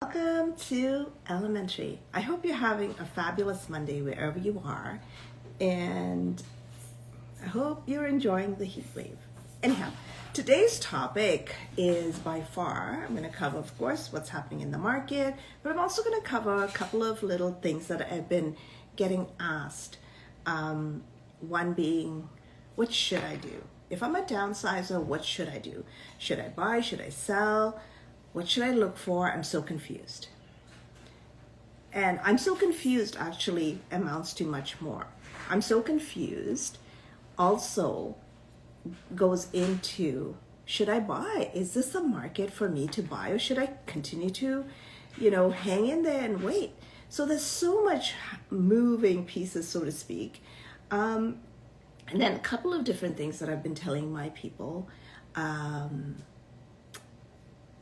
Welcome to Elementary. I hope you're having a fabulous Monday wherever you are, and I hope you're enjoying the heat wave. Anyhow, today's topic is by far, I'm going to cover, of course, what's happening in the market, but I'm also going to cover a couple of little things that I've been getting asked. One being, what should I do? If I'm a downsizer, what should I do? Should I buy? Should I sell? What should I look for? I'm so confused. And I'm so confused actually amounts to much more. I'm so confused also goes into, should I buy? Is this a market for me to buy, or should I continue to, hang in there and wait? So there's so much moving pieces, so to speak. And then a couple of different things that I've been telling my people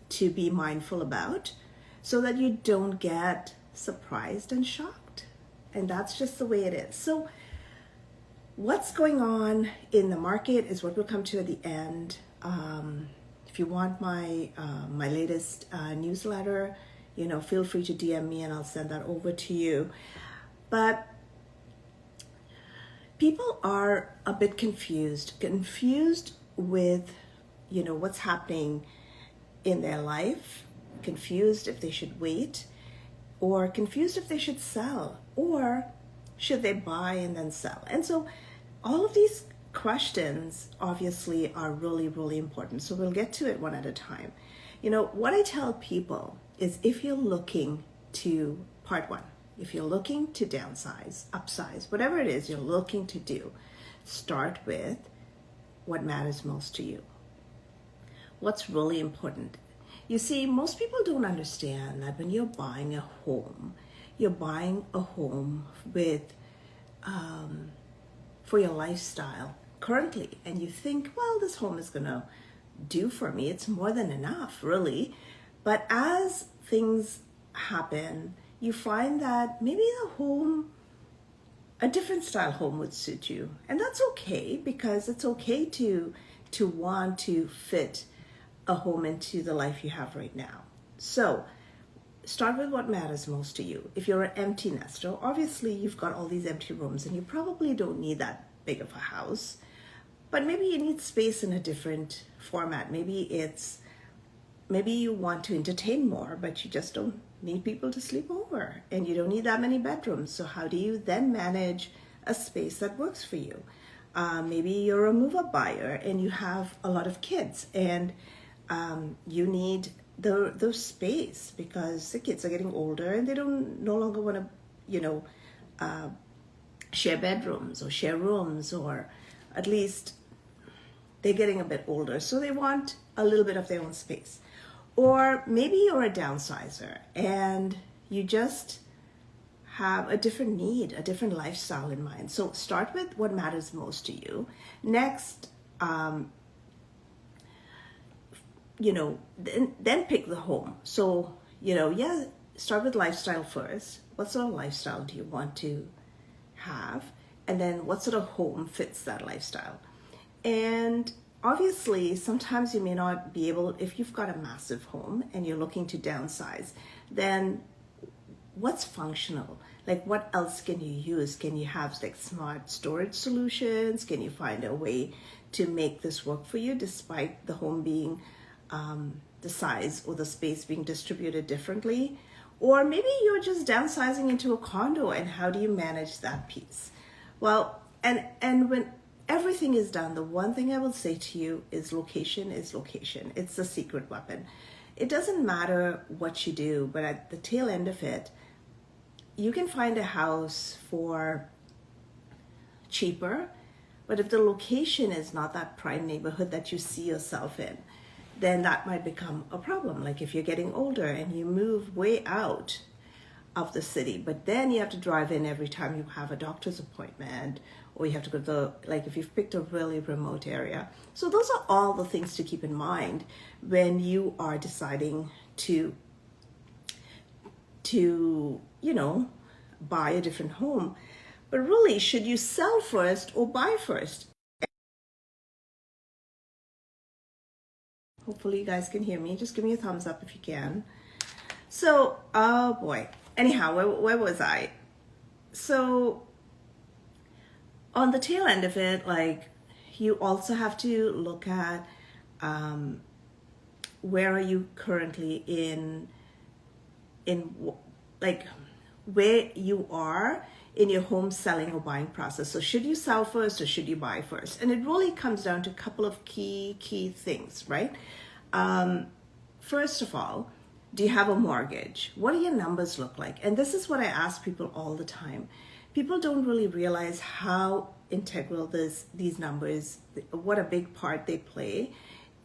to be mindful about, so that you don't get surprised and shocked. And that's just the way it is. So what's going on in the market is what we'll come to at the end. If you want my latest newsletter, feel free to DM me and I'll send that over to you. But people are a bit confused with, what's happening in their life, confused if they should wait, or confused if they should sell, or should they buy and then sell. And so all of these questions obviously are really, really important. So we'll get to it one at a time. What I tell people is, if you're looking to, part one, if you're looking to downsize, upsize, whatever it is you're looking to do, start with what matters most to you. What's really important. You see, most people don't understand that when you're buying a home, you're buying a home with for your lifestyle currently, and you think, well, this home is gonna do for me. It's more than enough, really. But as things happen, you find that maybe a different style home would suit you, and that's okay, because it's okay to want to fit a home into the life you have right now. So start with what matters most to you. If you're an empty nester, obviously you've got all these empty rooms and you probably don't need that big of a house, but maybe you need space in a different format. Maybe you want to entertain more, but you just don't need people to sleep over, and you don't need that many bedrooms. So how do you then manage a space that works for you? Maybe you're a move-up buyer and you have a lot of kids, and you need the space because the kids are getting older and they no longer want to, share bedrooms or share rooms, or at least they're getting a bit older, so they want a little bit of their own space. Or maybe you're a downsizer and you just have a different need, a different lifestyle in mind. So start with what matters most to you. Next, then pick the home. So, start with lifestyle first. What sort of lifestyle do you want to have? And then what sort of home fits that lifestyle? And obviously, sometimes you may not be able, if you've got a massive home and you're looking to downsize, then what's functional? Like, what else can you use? Can you have smart storage solutions? Can you find a way to make this work for you despite the home being the size or the space being distributed differently? Or maybe you're just downsizing into a condo, and how do you manage that piece? Well, and when everything is done, the one thing I will say to you is location is location. It's the secret weapon. It doesn't matter what you do, but at the tail end of it, you can find a house for cheaper, but if the location is not that prime neighborhood that you see yourself in, then that might become a problem. Like if you're getting older and you move way out of the city, but then you have to drive in every time you have a doctor's appointment, or you have to go to if you've picked a really remote area. So those are all the things to keep in mind when you are deciding to buy a different home. But really, should you sell first or buy first? Hopefully you guys can hear me. Just give me a thumbs up if you can. So, oh boy. Anyhow, where was I? So, on the tail end of it, like, you also have to look at where are you currently in like where you are in your home selling or buying process. So should you sell first or should you buy first? And it really comes down to a couple of key things, right? First of all, do you have a mortgage? What do your numbers look like? And this is what I ask people all the time. People don't really realize how integral these numbers, what a big part they play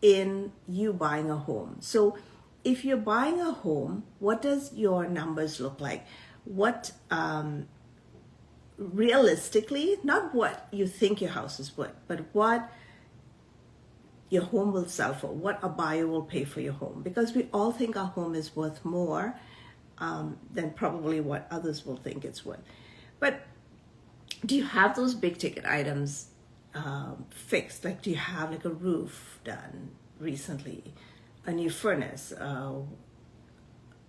in you buying a home. So if you're buying a home, what does your numbers look like? What realistically, not what you think your house is worth, but what your home will sell for, what a buyer will pay for your home. Because we all think our home is worth more than probably what others will think it's worth. But do you have those big ticket items fixed? Like, do you have like a roof done recently, a new furnace,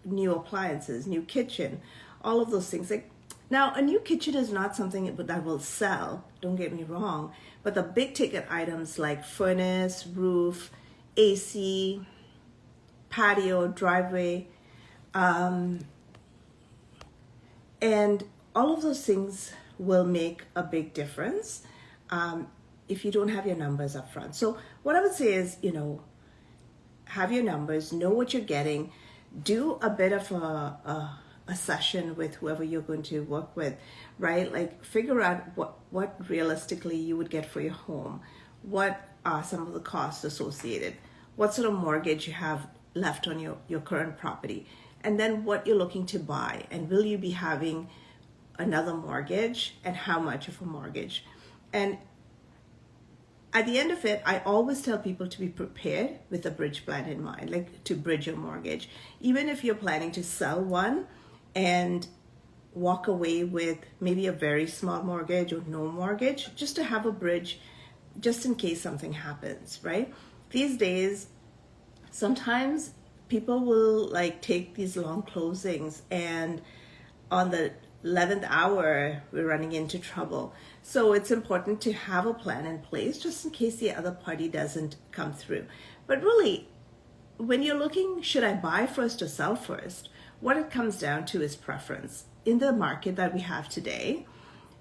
new appliances, new kitchen, all of those things? Like, now, a new kitchen is not something that will sell, don't get me wrong, but the big ticket items like furnace, roof, AC, patio, driveway, and all of those things will make a big difference if you don't have your numbers up front. So what I would say is, have your numbers, know what you're getting, do a bit of a session with whoever you're going to work with, right? Like, figure out what realistically you would get for your home. What are some of the costs associated? What sort of mortgage you have left on your current property? And then what you're looking to buy. And will you be having another mortgage, and how much of a mortgage? And at the end of it, I always tell people to be prepared with a bridge plan in mind, like to bridge your mortgage. Even if you're planning to sell one and walk away with maybe a very small mortgage or no mortgage, just to have a bridge just in case something happens, right? These days, sometimes people will like take these long closings, and on the 11th hour, we're running into trouble. So it's important to have a plan in place just in case the other party doesn't come through. But really, when you're looking, should I buy first or sell first? What it comes down to is preference. In the market that we have today,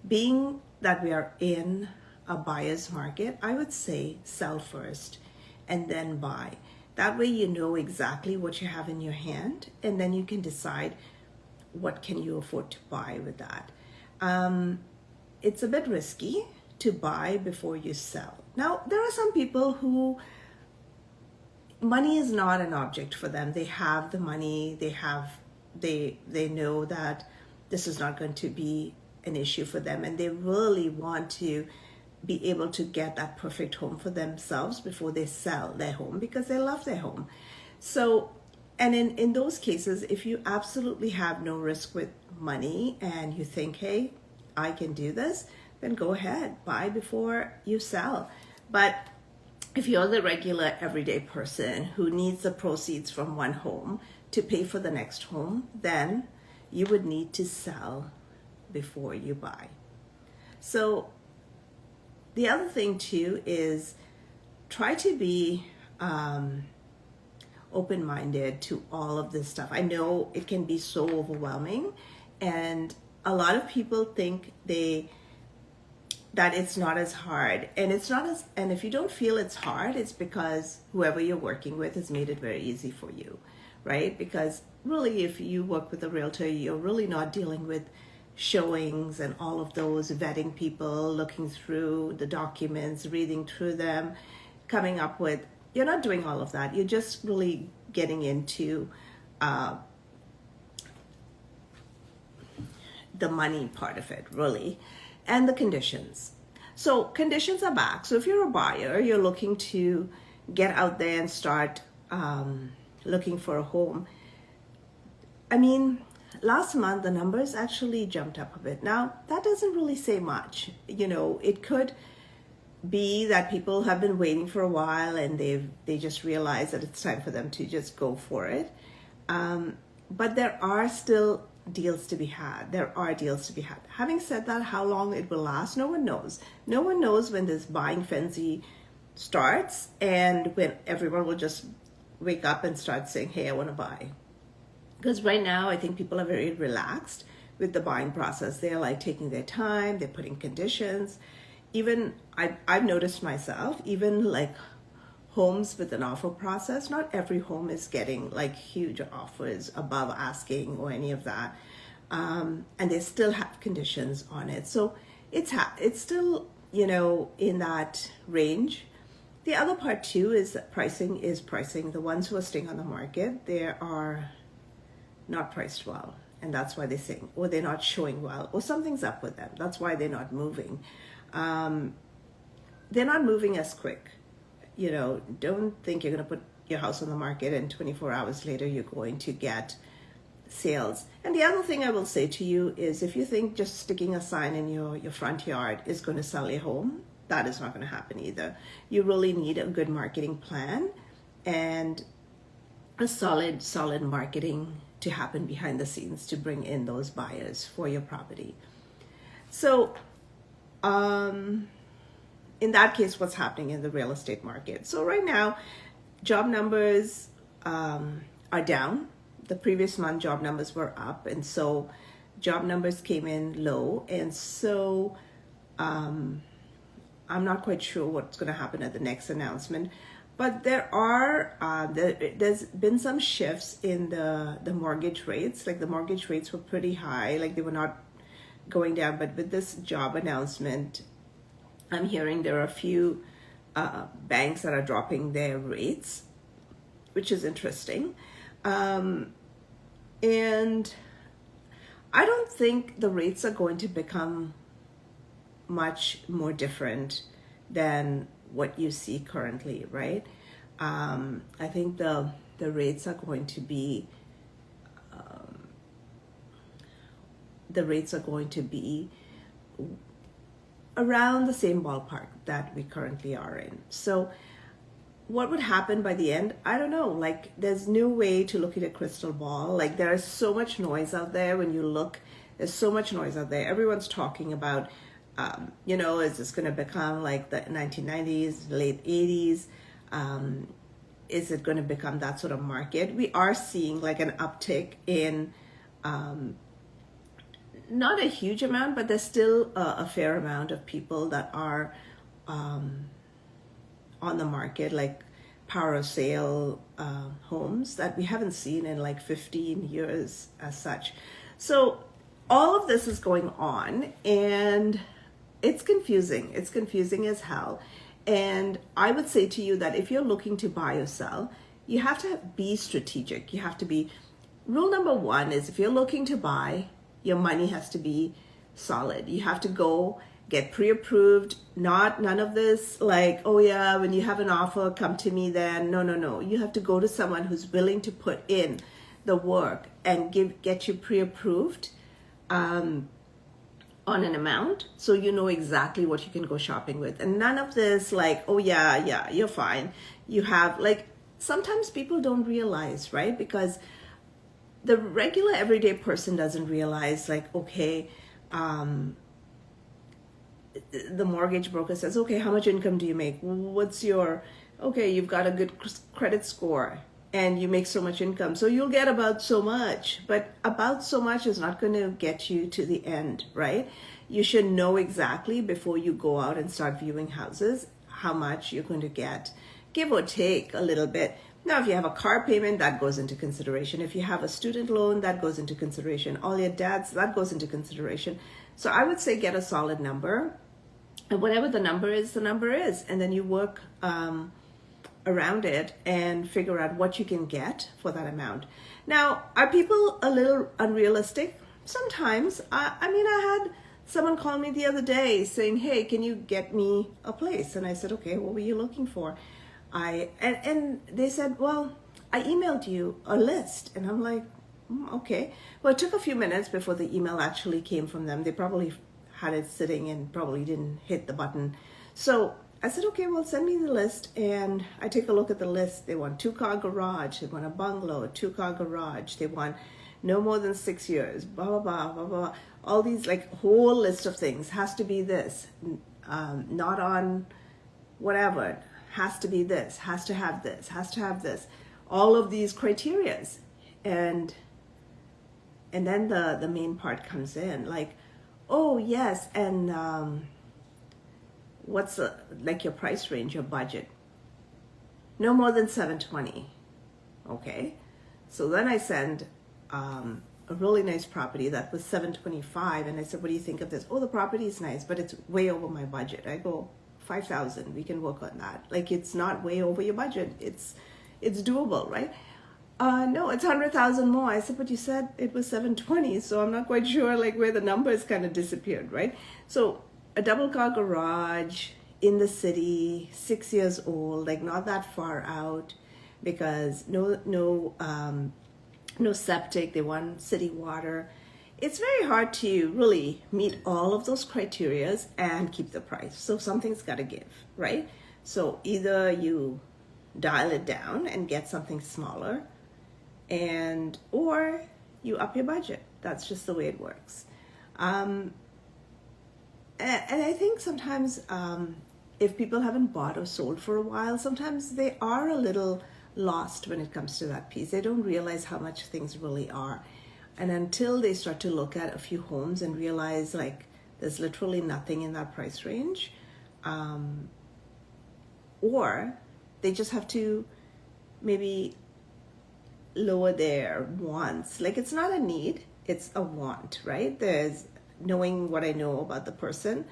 being that we are in a buyer's market, I would say sell first and then buy. That way you know exactly what you have in your hand, and then you can decide what can you afford to buy with that. It's a bit risky to buy before you sell. Now, there are some people who money is not an object for them. They have the money, they know that this is not going to be an issue for them, and they really want to be able to get that perfect home for themselves before they sell their home, because they love their home. So, and in those cases, if you absolutely have no risk with money and you think, hey, I can do this, then go ahead, buy before you sell. But if you're the regular everyday person who needs the proceeds from one home to pay for the next home, then you would need to sell before you buy. So the other thing too is try to be open-minded to all of this stuff. I know it can be so overwhelming, and a lot of people think that it's not as hard, and it's not as, and if you don't feel it's hard, it's because whoever you're working with has made it very easy for you, right? Because really, if you work with a realtor, you're really not dealing with showings and all of those, vetting people, looking through the documents, reading through them, coming up with, you're not doing all of that. You're just really getting into the money part of it, really, and the conditions. So conditions are back. So if you're a buyer, you're looking to get out there and start looking for a home. I mean, last month the numbers actually jumped up a bit. Now, that doesn't really say much. It could be that people have been waiting for a while and they just realize that it's time for them to just go for it. But there are still deals to be had. There are deals to be had. Having said that, how long it will last, no one knows. No one knows when this buying frenzy starts and when everyone will just wake up and start saying, hey, I want to buy. Because right now, I think people are very relaxed with the buying process. They're like taking their time, they're putting conditions. Even I've noticed myself, even like homes with an offer process, not every home is getting like huge offers above asking or any of that. And they still have conditions on it. So it's still, in that range. The other part too is that pricing is pricing. The ones who are staying on the market, they are not priced well. And that's why they're saying, or they're not showing well, or something's up with them. That's why they're not moving. They're not moving as quick. Don't think you're going to put your house on the market and 24 hours later you're going to get sales. And the other thing I will say to you is if you think just sticking a sign in your front yard is going to sell your home, that is not going to happen either. You really need a good marketing plan and a solid marketing to happen behind the scenes to bring in those buyers for your property. So, in that case, what's happening in the real estate market? So right now, job numbers are down. The previous month, job numbers were up. And so job numbers came in low. And so I'm not quite sure what's going to happen at the next announcement. But there's been some shifts in the mortgage rates. Like the mortgage rates were pretty high. Like they were not going down. But with this job announcement, I'm hearing there are a few banks that are dropping their rates, which is interesting. And I don't think the rates are going to become much more different than what you see currently, right? I think the rates are going to be around the same ballpark that we currently are in. So what would happen by the end? I don't know. Like there's no way to look at a crystal ball. Like there is so much noise out there. When you look, there's so much noise out there. Everyone's talking about, is this going to become like the 1990s, late 80s? Is it going to become that sort of market? We are seeing like an uptick in, not a huge amount, but there's still a fair amount of people that are on the market, like power of sale homes that we haven't seen in like 15 years as such. So all of this is going on and it's confusing. It's confusing as hell. And I would say to you that if you're looking to buy or sell, you have to be strategic. You have to be, rule number one is if you're looking to buy, your money has to be solid. You have to go get pre-approved, none of this like, oh yeah, when you have an offer, come to me then. No. You have to go to someone who's willing to put in the work and get you pre-approved on an amount so you know exactly what you can go shopping with. And none of this like, oh yeah, you're fine. You have like, sometimes people don't realize, right? Because the regular everyday person doesn't realize like, okay, the mortgage broker says, okay, how much income do you make? Okay, you've got a good credit score and you make so much income. So you'll get about so much, but about so much is not going to get you to the end, right? You should know exactly before you go out and start viewing houses, how much you're going to get, give or take a little bit. Now, if you have a car payment, that goes into consideration. If you have a student loan, that goes into consideration. All your debts, that goes into consideration. So I would say get a solid number. And whatever the number is, the number is. And then you work around it and figure out what you can get for that amount. Now, are people a little unrealistic? Sometimes. I had someone call me the other day saying, hey, can you get me a place? And I said, okay, what were you looking for? And they said, well, I emailed you a list. And I'm like, okay. Well, it took a few minutes before the email actually came from them. They probably had it sitting and probably didn't hit the button. So I said, okay, well, send me the list. And I take a look at the list. They want 2-car garage. They want a bungalow, a 2-car garage. They want no more than 6 years, blah, blah, blah, blah, blah. All these like whole list of things. Has to be this, not on whatever. Has to be this, has to have this, has to have this. All of these criterias. And then the main part comes in, like, oh yes, and what's like your price range, your budget? No more than $720. Okay, so then I send a really nice property that was $725, and I said, what do you think of this? Oh, the property is nice, but it's way over my budget. I go, $5,000, we can work on that. Like, it's not way over your budget. It's doable, right? No, it's 100,000 more. I said, but you said it was 720, so I'm not quite sure like where the numbers kind of disappeared, right? So a 2-car garage in the city, 6 years old, like not that far out, because no septic. They want city water. It's very hard to really meet all of those criteria and keep the price. So something's got to give, right? So either you dial it down and get something smaller, or you up your budget. That's just the way it works. And I think sometimes if people haven't bought or sold for a while, sometimes they are a little lost when it comes to that piece. They don't realize how much things really are. And until they start to look at a few homes and realize like there's literally nothing in that price range, or they just have to maybe lower their wants. Like, it's not a need, it's a want, right? There's knowing what I know about the person,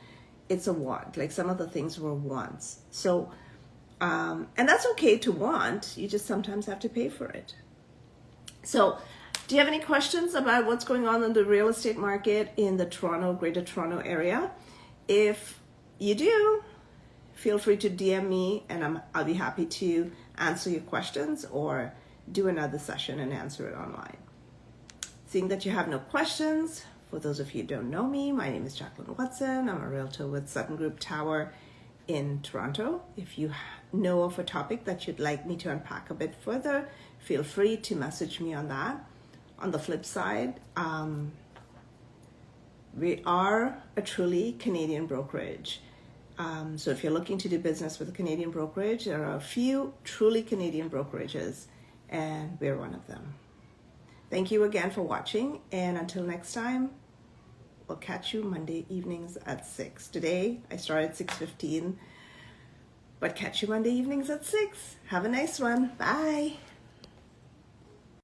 it's a want. Like, some of the things were wants. So, and that's okay to want, you just sometimes have to pay for it. So, do you have any questions about what's going on in the real estate market in the Greater Toronto area? If you do, feel free to DM me, and I'll be happy to answer your questions or do another session and answer it online. Seeing that you have no questions, for those of you who don't know me, my name is Jacqueline Watson. I'm a realtor with Sutton Group Tower in Toronto. If you know of a topic that you'd like me to unpack a bit further, feel free to message me on that. On the flip side, we are a truly Canadian brokerage. So if you're looking to do business with a Canadian brokerage, there are a few truly Canadian brokerages, and we're one of them. Thank you again for watching, and until next time, we'll catch you Monday evenings at 6. Today, I started at 6:15, but catch you Monday evenings at 6. Have a nice one. Bye.